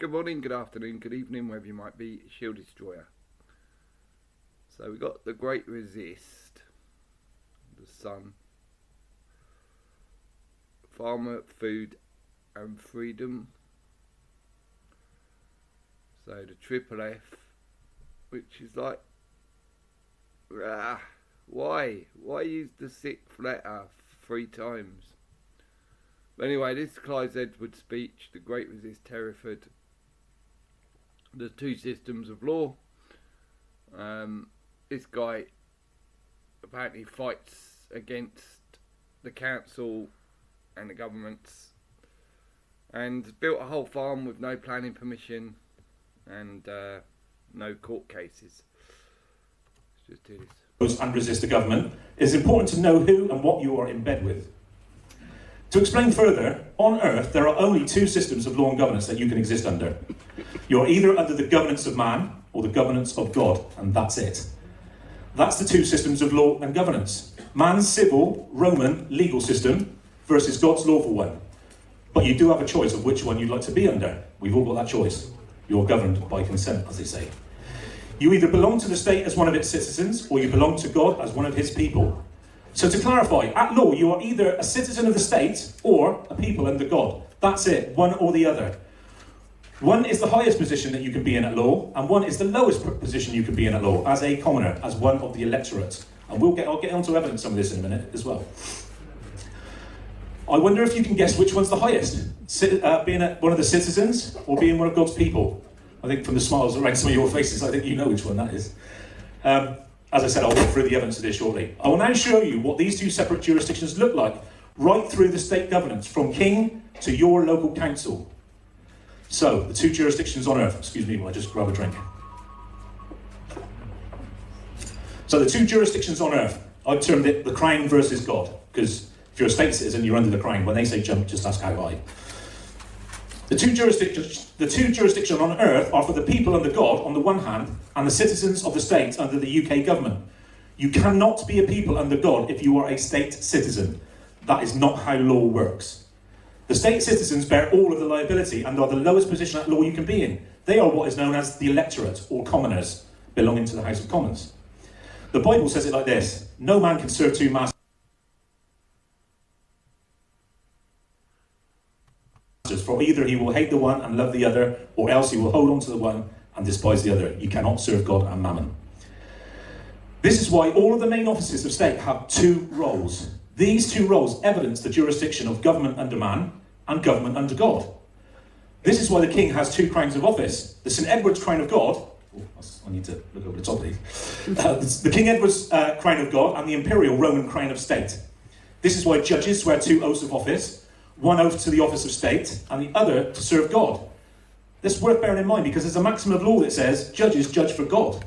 Good morning, good afternoon, good evening, wherever you might be, Shield Destroyer. So we got the Great Resist, the Sun, Farmer, Food and Freedom. So the Triple F, which is like, why use the sixth letter 3 times? But anyway, this is Clive Edwards' speech, The Great Resist Hereford. The 2 systems of law. This guy apparently fights against the council and the governments, and built a whole farm with no planning permission and no court cases. Let's just do this. And resist the government, it's important to know who and what you are in bed with. To explain further, on earth there are only 2 systems of law and governance that you can exist under. You're either under the governance of man or the governance of God, and that's it. That's the 2 systems of law and governance. Man's civil, Roman, legal system versus God's lawful one. But you do have a choice of which one you'd like to be under. We've all got that choice. You're governed by consent, as they say. You either belong to the state as one of its citizens, or you belong to God as one of his people. So to clarify, at law you are either a citizen of the state or a people under God. That's it, one or the other. One is the highest position that you can be in at law, and one is the lowest position you can be in at law, as a commoner, as one of the electorate. And I'll get onto evidence some of this in a minute as well. I wonder if you can guess which one's the highest, being one of the citizens or being one of God's people. I think from the smiles around some of your faces, I think you know which one that is. As I said, I'll walk through the evidence of this shortly. I will now show you what these 2 separate jurisdictions look like, right through the state governance, from king to your local council. So, the 2 jurisdictions on earth. Excuse me while I just grab a drink. So, the 2 jurisdictions on earth, I've termed it the crown versus God, because if you're a state citizen, you're under the crown. When they say jump, just ask how high. The two jurisdictions on earth are for the people under God on the one hand, and the citizens of the state under the UK government. You cannot be a people under God if you are a state citizen. That is not how law works. The state citizens bear all of the liability and are the lowest position at law you can be in. They are what is known as the electorate, or commoners, belonging to the House of Commons. The Bible says it like this: no man can serve 2 masters, for either he will hate the one and love the other, or else he will hold on to the one and despise the other. You cannot serve God and mammon. This is why all of the main offices of state have 2 roles. These 2 roles evidence the jurisdiction of government under man and government under God. This is why the king has 2 crowns of office. The St. Edward's crown of God, I need to look over the top of these. The King Edward's crown of God and the imperial Roman crown of state. This is why judges swear 2 oaths of office. One oath to the office of state, and the other to serve God. This is worth bearing in mind, because there's a maxim of law that says judges judge for God.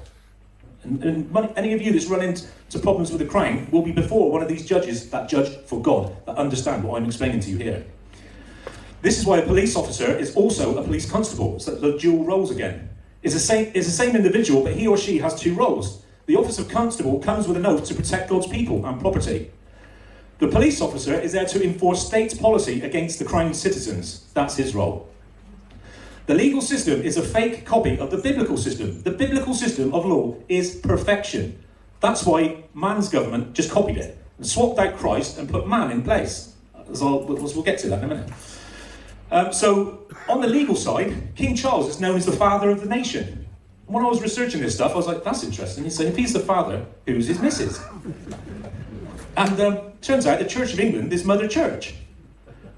And any of you that's run into problems with the crown will be before one of these judges that judge for God, that understand what I'm explaining to you here. This is why a police officer is also a police constable, so the dual roles again. It's the same individual, but he or she has 2 roles. The office of constable comes with an oath to protect God's people and property. The police officer is there to enforce state policy against the crown's citizens. That's his role. The legal system is a fake copy of the biblical system. The biblical system of law is perfection. That's why man's government just copied it and swapped out Christ and put man in place. We'll get to that in a minute. So, on the legal side, King Charles is known as the father of the nation. When I was researching this stuff, I was like, that's interesting. He said, if he's the father, who's his missus? And turns out the Church of England is Mother Church.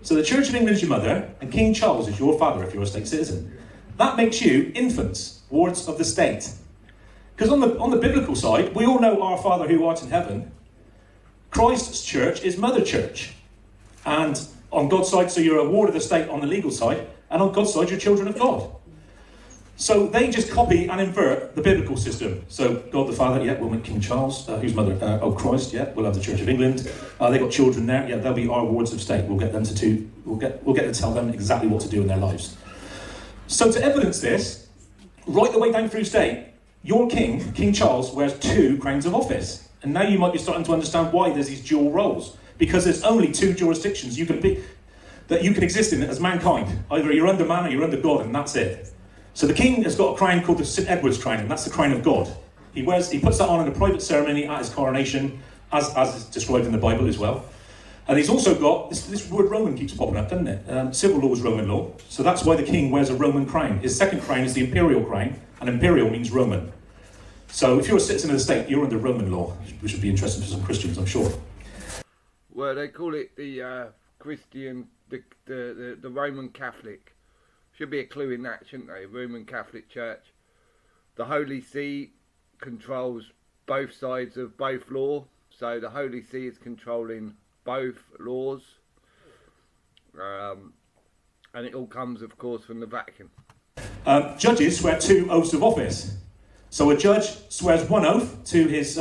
So the Church of England is your mother, and King Charles is your father if you're a state citizen. That makes you infants, wards of the state. Because on the biblical side, we all know our Father who art in heaven. Christ's church is Mother Church. And on God's side, so you're a ward of the state on the legal side, and on God's side, you're children of God. So they just copy and invert the biblical system. So God the Father, yeah, we'll make King Charles, who's mother of Christ, yeah, we'll have the Church of England. They got children there, yeah, they'll be our wards of state. We'll get them we'll get to tell them exactly what to do in their lives. So to evidence this, right the way down through state, your king, King Charles, wears 2 crowns of office. And now you might be starting to understand why there's these dual roles. Because there's only 2 jurisdictions you can be. that you can exist in as mankind. Either you're under man or you're under God, and that's it. So the king has got a crown called the St. Edward's crown, and that's the crown of God. He puts that on in a private ceremony at his coronation, as is described in the Bible as well. And he's also got, this word Roman keeps popping up, doesn't it? Civil law is Roman law, so that's why the king wears a Roman crown. His second crown is the imperial crown, and imperial means Roman. So if you're a citizen of the state, you're under Roman law, which would be interesting for some Christians, I'm sure. Well, they call it the Christian, the Roman Catholic. Should be a clue in that, shouldn't they? Roman Catholic Church. The Holy See controls both sides of both law. So the Holy See is controlling both laws. And it all comes, of course, from the Vatican. Judges swear 2 oaths of office. So a judge swears one oath to his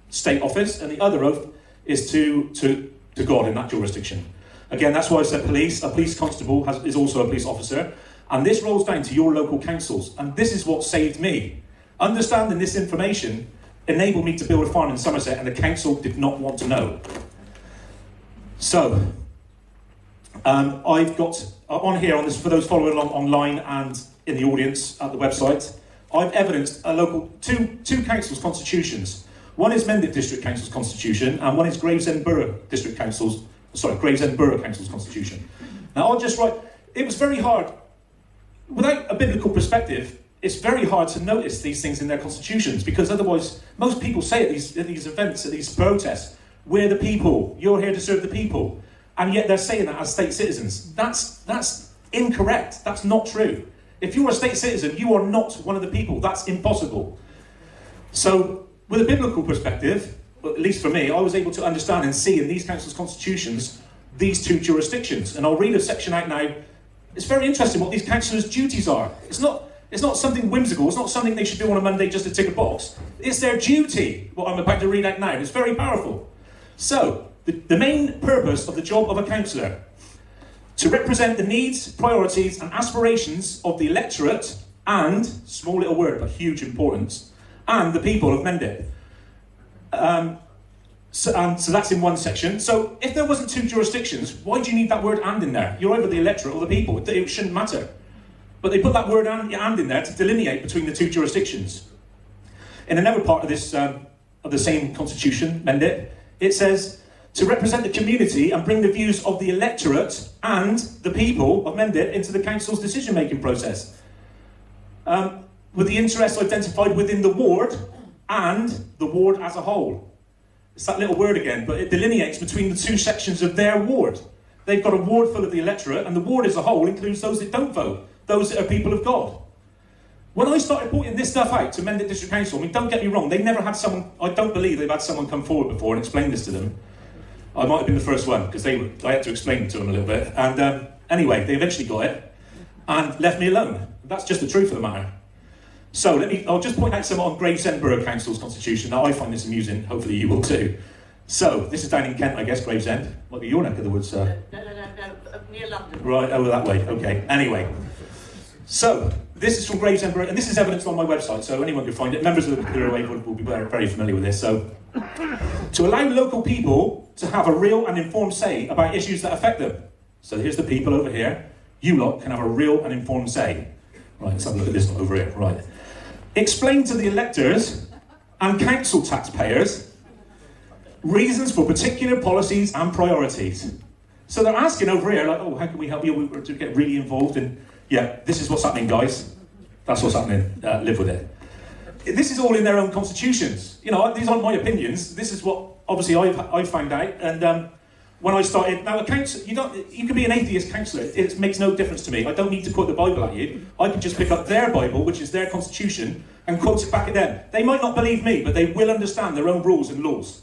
state office, and the other oath is to God in that jurisdiction. Again, that's why I said police. A police constable is also a police officer. And this rolls down to your local councils. And this is what saved me. Understanding this information enabled me to build a farm in Somerset, and the council did not want to know. So, I've got on here, on this, for those following along online and in the audience at the website, I've evidenced a local two councils' constitutions. One is Mendip District Council's constitution, and one is Gravesend Borough Council's constitution. Now, I'll just write. It was very hard, without a biblical perspective. It's very hard to notice these things in their constitutions, because otherwise, most people say at these events, at these protests, we're the people. You're here to serve the people, and yet they're saying that as state citizens. That's incorrect. That's not true. If you're a state citizen, you are not one of the people. That's impossible. So, with a biblical perspective, at least for me, I was able to understand and see in these councils' constitutions these two jurisdictions. And I'll read a section out now. It's very interesting what these councillors' duties are. It's not something whimsical. It's not something they should do on a Monday just to tick a box. It's their duty, what I'm about to read out now. It's very powerful. So, the main purpose of the job of a councillor: to represent the needs, priorities and aspirations of the electorate and, small little word but huge importance, and the people of Mendip. So that's in one section. So if there wasn't two jurisdictions, why do you need that word "and" in there? You're either the electorate or the people. It shouldn't matter. But they put that word "and" in there to delineate between the two jurisdictions. In another part of this, of the same constitution, Mendip, it says, to represent the community and bring the views of the electorate and the people of Mendip into the council's decision-making process. With the interests identified within the ward and the ward as a whole. It's that little word again, but it delineates between the two sections of their ward. They've got a ward full of the electorate, and the ward as a whole includes those that don't vote, those that are people of God. When I started putting this stuff out to Mendip District Council, I mean, don't get me wrong, they never had someone, I don't believe they've had someone come forward before and explain this to them. I might have been the first one, because I had to explain it to them a little bit. And anyway, they eventually got it, and left me alone. That's just the truth of the matter. So I'll just point out some on Gravesend Borough Council's constitution. Now I find this amusing, hopefully you will too. So, this is down in Kent, I guess, Gravesend. Might be your neck of the woods, sir. No, near London. Right, over that way, okay. Anyway, so this is from Gravesend Borough, and this is evidenced on my website, so anyone can find it. Members of the Clear Wave will be very familiar with this. So, to allow local people to have a real and informed say about issues that affect them. So here's the people over here. You lot can have a real and informed say. Right, let's have a look at this one over here. Right. Explain to the electors and council taxpayers reasons for particular policies and priorities. So they're asking over here, like, oh, how can we help you to get really involved in, yeah, this is what's happening, guys. That's what's happening. Live with it. This is all in their own constitutions. You know, these aren't my opinions. This is what, obviously, I've found out. And when I started, now a council, you can be an atheist councillor. It makes no difference to me. I don't need to quote the Bible at you. I can just pick up their Bible, which is their constitution, and quote it back at them. They might not believe me, but they will understand their own rules and laws.